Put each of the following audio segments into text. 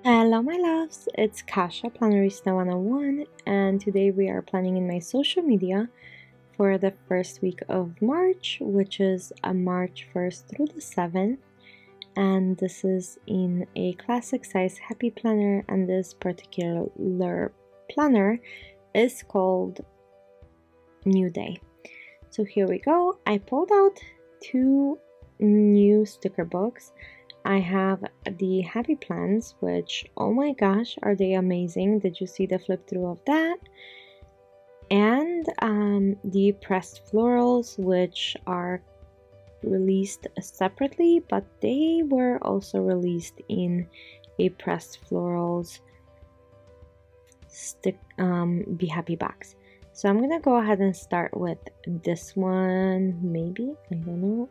Hello my loves, it's Kasha, Plannerista 101, and today we are planning in my social media for the first week of March, which is March 1st through the 7th, and this is in a classic size happy planner, and this particular planner is called New Day. So here we go. I pulled out two new sticker books. I have the Happy Plans, which, oh my gosh, are they amazing. Did you see the flip through of that? And the Pressed Florals, which are released separately, but they were also released in a Pressed Florals Be Happy box. So I'm gonna go ahead and start with this one, maybe, I don't know.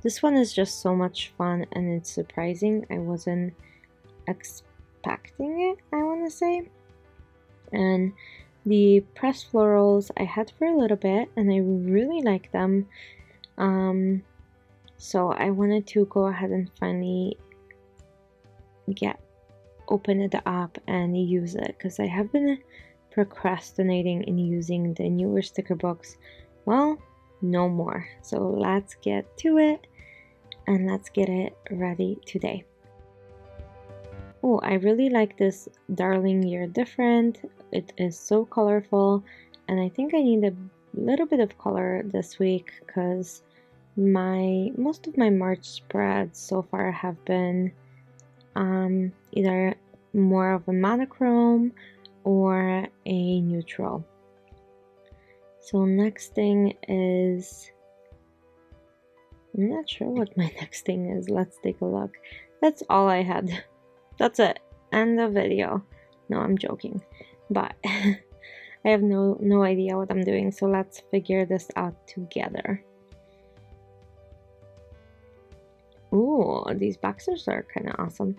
This one is just so much fun and it's surprising. I wasn't expecting it, I want to say. And the pressed florals I had for a little bit and I really like them. So I wanted to go ahead and finally open it up and use it, because I have been procrastinating in using the newer sticker books. Well, no more. So let's get to it and let's get it ready today. Oh, I really like this Darling You're Different. It is so colorful and I think I need a little bit of color this week because most of my March spreads so far have been either more of a monochrome or a neutral. So next thing is, I'm not sure what my next thing is. Let's take a look. That's all I had. That's it. End of video. No, I'm joking. But I have no idea what I'm doing. So let's figure this out together. Ooh, these boxes are kind of awesome.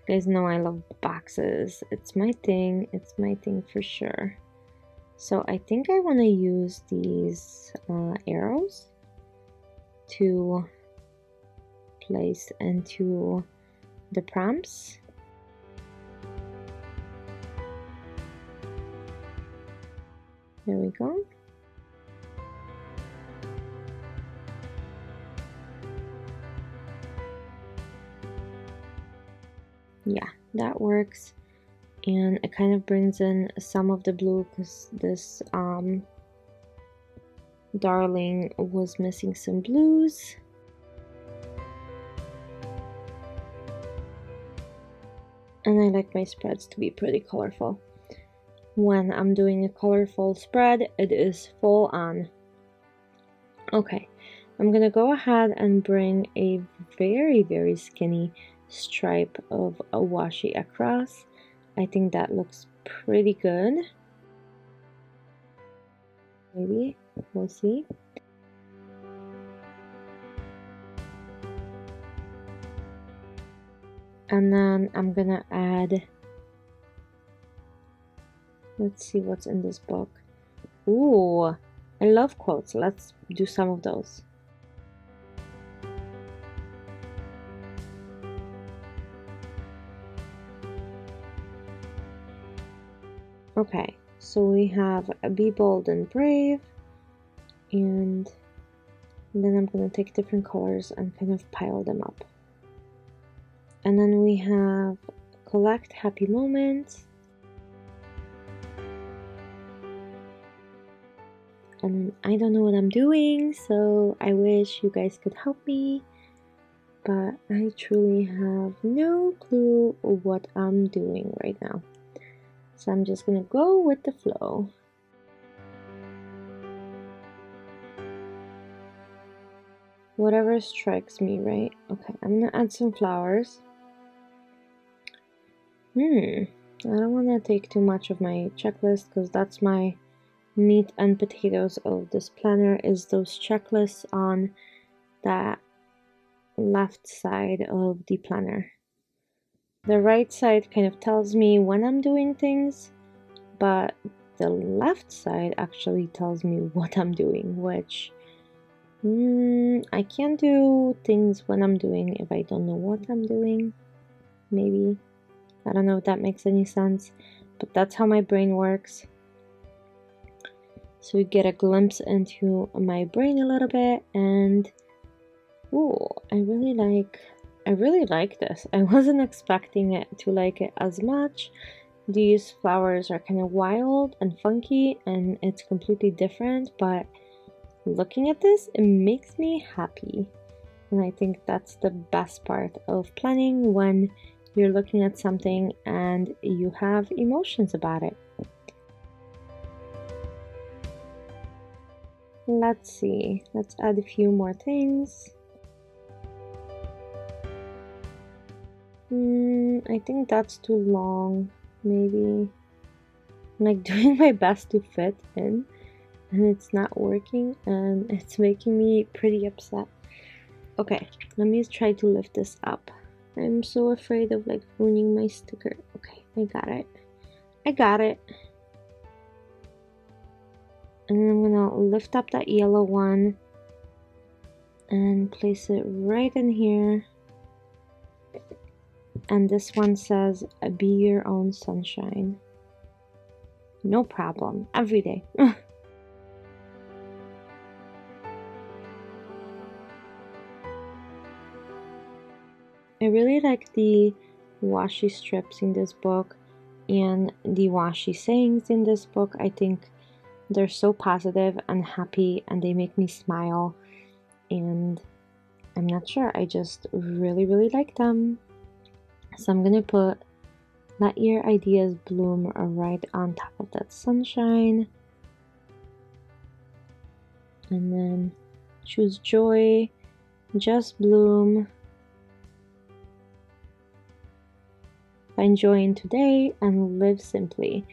You guys know I love boxes. It's my thing. It's my thing for sure. So I think I want to use these arrows to place into the prompts. There we go. Yeah, that works. And it kind of brings in some of the blue because this Darling was missing some blues. And I like my spreads to be pretty colorful. When I'm doing a colorful spread, it is full on. Okay, I'm gonna go ahead and bring a very skinny stripe of a washi across. I think that looks pretty good. Maybe, we'll see. And then I'm gonna add, let's see what's in this book. Ooh, I love quotes. Let's do some of those. Okay, so we have Be Bold and Brave, and then I'm gonna take different colors and kind of pile them up. And then we have Collect Happy Moments, and I don't know what I'm doing, so I wish you guys could help me, but I truly have no clue what I'm doing right now. So I'm just gonna go with the flow. Whatever strikes me, right? Okay, I'm gonna add some flowers. I don't want to take too much of my checklist because that's my meat and potatoes of this planner, is those checklists on that left side of the planner. The right side kind of tells me when I'm doing things, but the left side actually tells me what I'm doing, which I can't do things when I'm doing if I don't know what I'm doing, maybe. I don't know if that makes any sense, but that's how my brain works. So you get a glimpse into my brain a little bit, and ooh, I really like this. I wasn't expecting it to like it as much. These flowers are kind of wild and funky, and it's completely different, but looking at this, it makes me happy. And I think that's the best part of planning, when you're looking at something and you have emotions about it. Let's see, let's add a few more things. I think that's too long, maybe. I'm like doing my best to fit in, and it's not working, and it's making me pretty upset. Okay, let me try to lift this up. I'm so afraid of like ruining my sticker. Okay, I got it. I got it. And then I'm gonna lift up that yellow one and place it right in here. And this one says, be your own sunshine. No problem, every day. I really like the washi strips in this book and the washi sayings in this book. I think they're so positive and happy, and they make me smile, and I'm not sure, I just really like them. So I'm gonna put let your ideas bloom right on top of that sunshine, and then choose joy, just bloom, find joy in today, and live simply.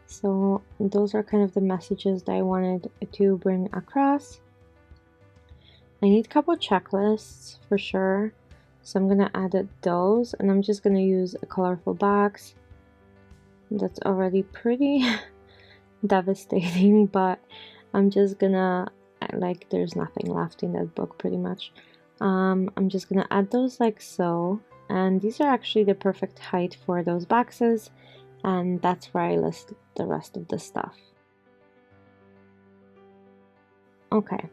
So those are kind of the messages that I wanted to bring across. I need a couple checklists for sure, so I'm gonna add those, and I'm just gonna use a colorful box that's already pretty devastating, but I'm just gonna, like, there's nothing left in that book pretty much. I'm just gonna add those like so, and these are actually the perfect height for those boxes, and that's where I list the rest of the stuff. Okay,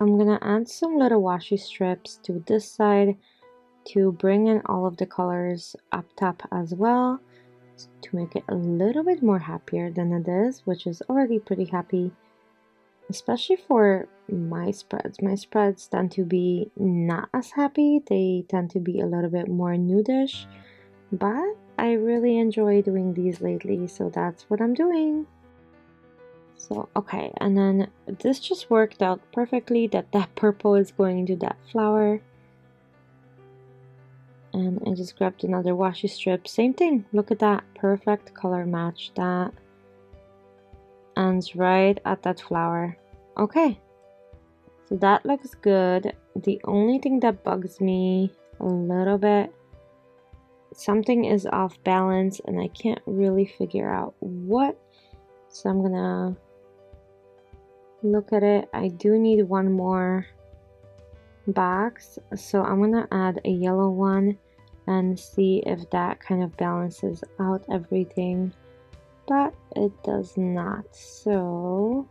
I'm gonna add some little washi strips to this side to bring in all of the colors up top as well, to make it a little bit more happier than it is, which is already pretty happy, especially for my spreads. My spreads tend to be not as happy, they tend to be a little bit more nudish, but I really enjoy doing these lately, so that's what I'm doing. So okay, and then this just worked out perfectly, that purple is going into that flower. And I just grabbed another washi strip, same thing, look at that, perfect color match. That ends right at that flower. Okay, so that looks good. The only thing that bugs me a little bit, something is off balance and I can't really figure out what, so I'm gonna look at it. I do need one more box, so I'm gonna add a yellow one and see if that kind of balances out everything, but it does not. So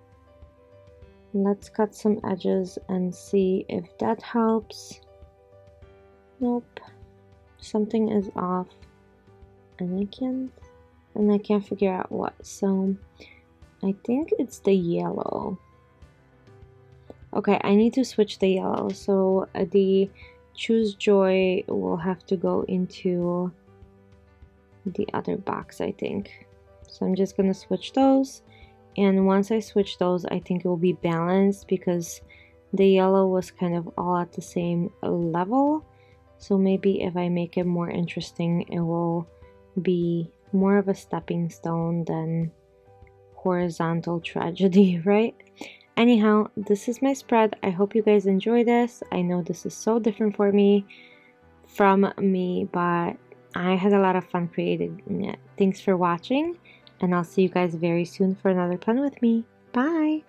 let's cut some edges and see if that helps. Nope, something is off, and I can't figure out what. So I think it's the yellow. Okay, I need to switch the yellow, so the choose joy will have to go into the other box, I think. So I'm just gonna switch those, and once I switch those, I think it will be balanced, because the yellow was kind of all at the same level. So maybe if I make it more interesting, it will be more of a stepping stone than horizontal tragedy, right? Anyhow, this is my spread. I hope you guys enjoy this. I know this is so different from me, but I had a lot of fun creating it. Thanks for watching, and I'll see you guys very soon for another plan with me. Bye!